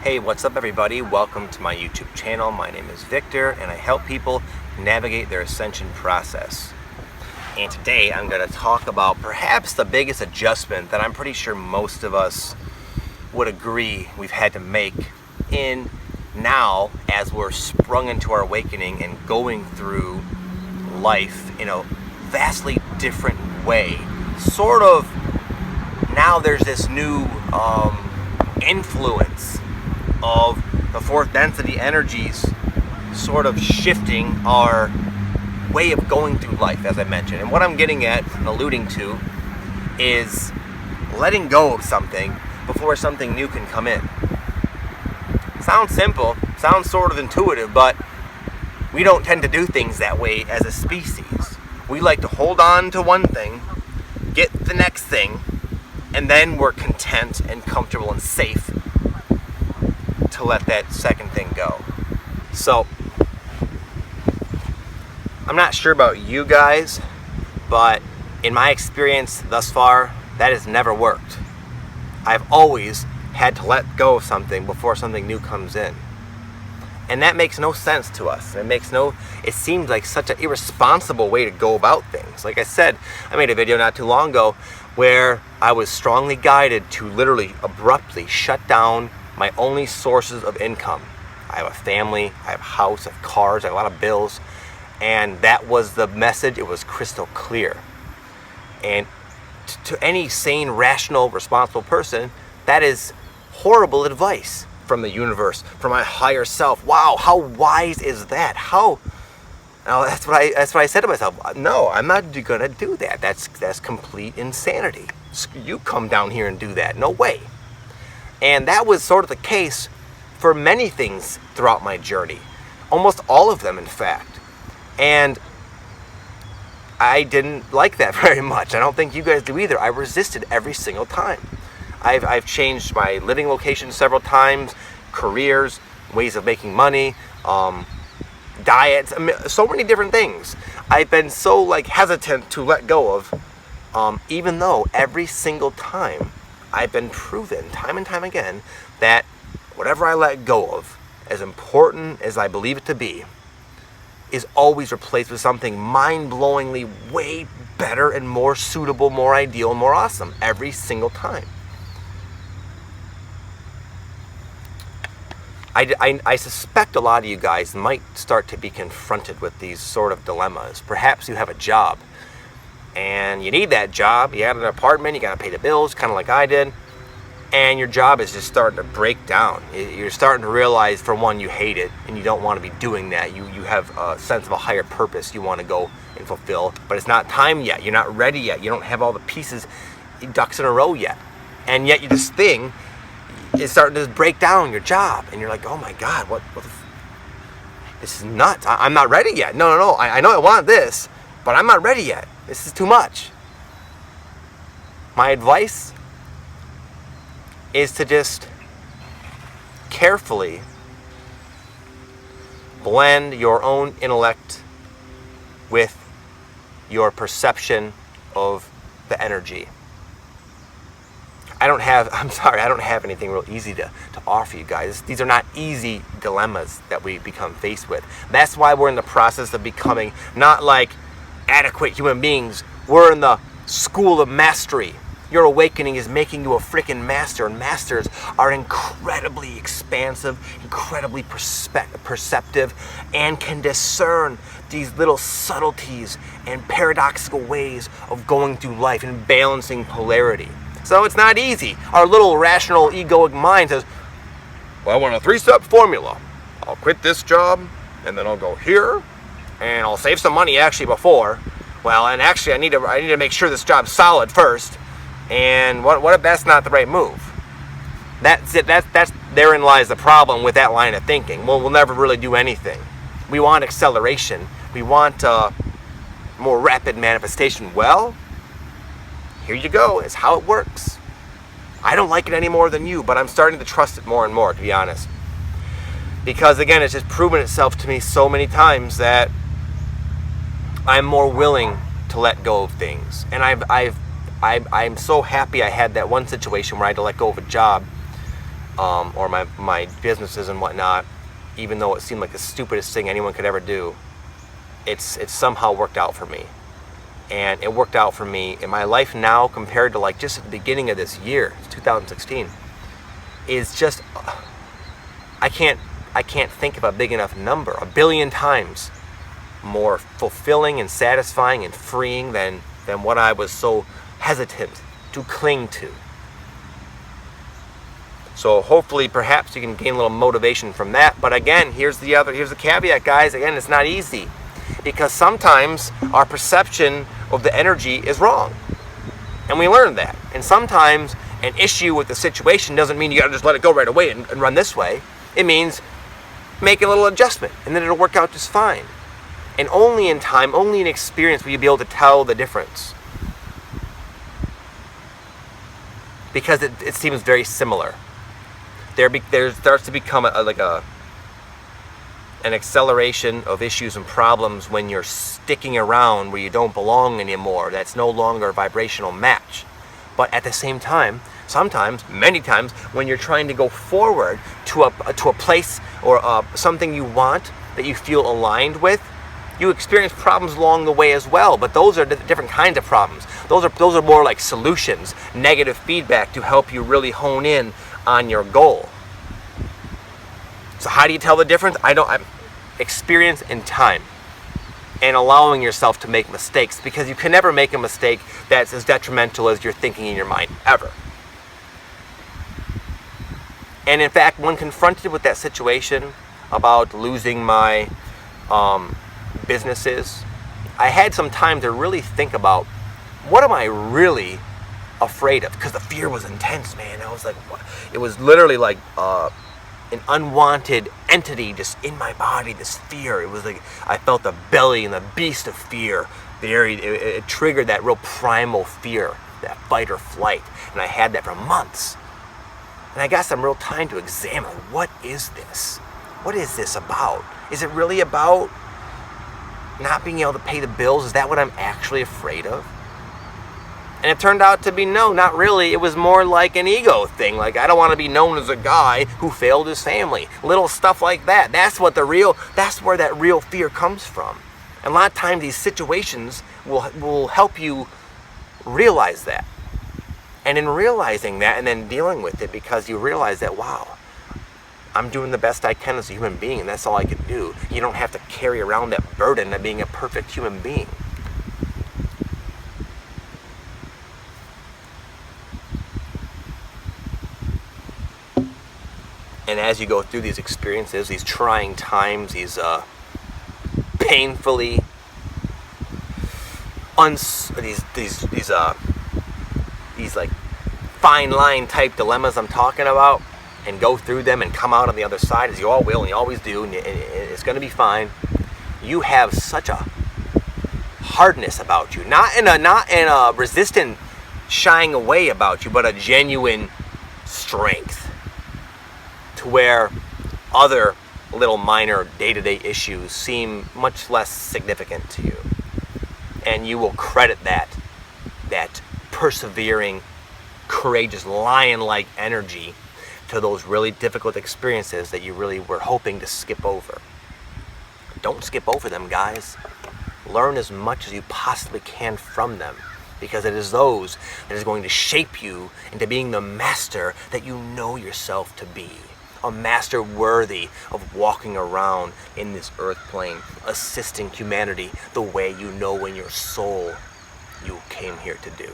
Hey, what's up everybody? Welcome to my YouTube channel. My name is Victor and I help people navigate their ascension process. And today I'm going to talk about perhaps the biggest adjustment that I'm pretty sure most of us would agree we've had to make in now as we're sprung into our awakening and going through life in a vastly different way. Sort of now there's this new influence of the fourth density energies sort of shifting our way of going through life, as I mentioned. And what I'm getting at and alluding to is letting go of something before something new can come in. Sounds simple, sounds sort of intuitive, but we don't tend to do things that way as a species. We like to hold on to one thing, get the next thing, and then we're content and comfortable and safe to let that second thing go. So, I'm not sure about you guys, but in my experience thus far, that has never worked. I've always had to let go of something before something new comes in. And that makes no sense to us. It seems like such an irresponsible way to go about things. Like I said, I made a video not too long ago where I was strongly guided to literally abruptly shut down my only sources of income. I have a family, I have a house, I have cars, I have a lot of bills, and that was the message. It was crystal clear. And to any sane, rational, responsible person, that is horrible advice from the universe, from my higher self. Wow, how wise is that? Now that's what I said to myself. No, I'm not gonna do that. That's complete insanity. You come down here and do that. No way. And that was sort of the case for many things throughout my journey. Almost all of them, in fact. And I didn't like that very much. I don't think you guys do either. I resisted every single time. I've changed my living location several times, careers, ways of making money, diets, so many different things. I've been so hesitant to let go of, even though every single time I've been proven time and time again that whatever I let go of, as important as I believe it to be, is always replaced with something mind-blowingly way better and more suitable, more ideal, and more awesome every single time. I suspect a lot of you guys might start to be confronted with these sort of dilemmas. Perhaps you have a job and you need that job. You have an apartment, you got to pay the bills, kind of like I did, and your job is just starting to break down. You're starting to realize, for one, you hate it and you don't want to be doing that. You have a sense of a higher purpose you want to go and fulfill, but it's not time yet. You're not ready yet. You don't have all the pieces, ducks in a row yet. And yet this thing is starting to break down your job, and you're like, oh my God, this is nuts. I'm not ready yet. No. I know I want this, but I'm not ready yet. This is too much. My advice is to just carefully blend your own intellect with your perception of the energy. I don't have anything real easy to offer you guys. These are not easy dilemmas that we become faced with. That's why we're in the process of becoming not like adequate human beings. We're in the school of mastery. Your awakening is making you a freaking master, and masters are incredibly expansive, incredibly perceptive, and can discern these little subtleties and paradoxical ways of going through life and balancing polarity. So it's not easy. Our little rational egoic mind says, well, I want a 3-step formula. I'll quit this job, and then I'll go here, and I'll save some money actually before. Well, and actually I need to make sure this job's solid first. And what if that's not the right move? That's it. Therein lies the problem with that line of thinking. Well, we'll never really do anything. We want acceleration. We want more rapid manifestation. Well, here you go. It's how it works. I don't like it any more than you, but I'm starting to trust it more and more, to be honest. Because again, it's just proven itself to me so many times that I'm more willing to let go of things. And I'm so happy I had that one situation where I had to let go of a job or my businesses and whatnot, even though it seemed like the stupidest thing anyone could ever do, it's somehow worked out for me. And it worked out for me in my life now compared to like just at the beginning of this year, 2016, is just, I can't think of a big enough number, 1 billion times more fulfilling and satisfying and freeing than what I was so hesitant to cling to. So hopefully, perhaps you can gain a little motivation from that. But again, here's the caveat, guys. Again, it's not easy, because sometimes our perception of the energy is wrong, and we learn that. And sometimes an issue with the situation doesn't mean you gotta just let it go right away and run this way. It means make a little adjustment, and then it'll work out just fine. And only in time, only in experience will you be able to tell the difference, because it seems very similar. There starts to become an acceleration of issues and problems when you're sticking around where you don't belong anymore. That's no longer a vibrational match. But at the same time, sometimes, many times, when you're trying to go forward to a place or something you want that you feel aligned with, you experience problems along the way as well. But those are different kinds of problems. Those are more like solutions, negative feedback to help you really hone in on your goal. So how do you tell the difference? Experience and time, and allowing yourself to make mistakes, because you can never make a mistake that's as detrimental as you're thinking in your mind, ever. And in fact, when confronted with that situation about losing my businesses, I had some time to really think about, what am I really afraid of? Because the fear was intense, man. I was like, what? It was literally like an unwanted entity just in my body, this fear. It was like I felt the belly and the beast of fear. It triggered that real primal fear, that fight or flight. And I had that for months. And I got some real time to examine, what is this? What is this about? Is it really about not being able to pay the bills? Is that what I'm actually afraid of? And it turned out to be no, not really. It was more like an ego thing. Like, I don't want to be known as a guy who failed his family. Little stuff like that. That's where that real fear comes from. And a lot of times these situations will help you realize that. And in realizing that and then dealing with it, because you realize that, wow, I'm doing the best I can as a human being, and that's all I can do. You don't have to carry around that burden of being a perfect human being. And as you go through these experiences, these trying times, these painfully these like fine line type dilemmas I'm talking about, and go through them and come out on the other side, as you all will and you always do, and it's going to be fine. You have such a hardness about you, not in a resistant shying away about you, but a genuine strength, to where other little minor day-to-day issues seem much less significant to you. And you will credit that persevering, courageous, lion-like energy to those really difficult experiences that you really were hoping to skip over. Don't skip over them, guys. Learn as much as you possibly can from them, because it is those that is going to shape you into being the master that you know yourself to be. A master worthy of walking around in this earth plane, assisting humanity the way you know in your soul you came here to do.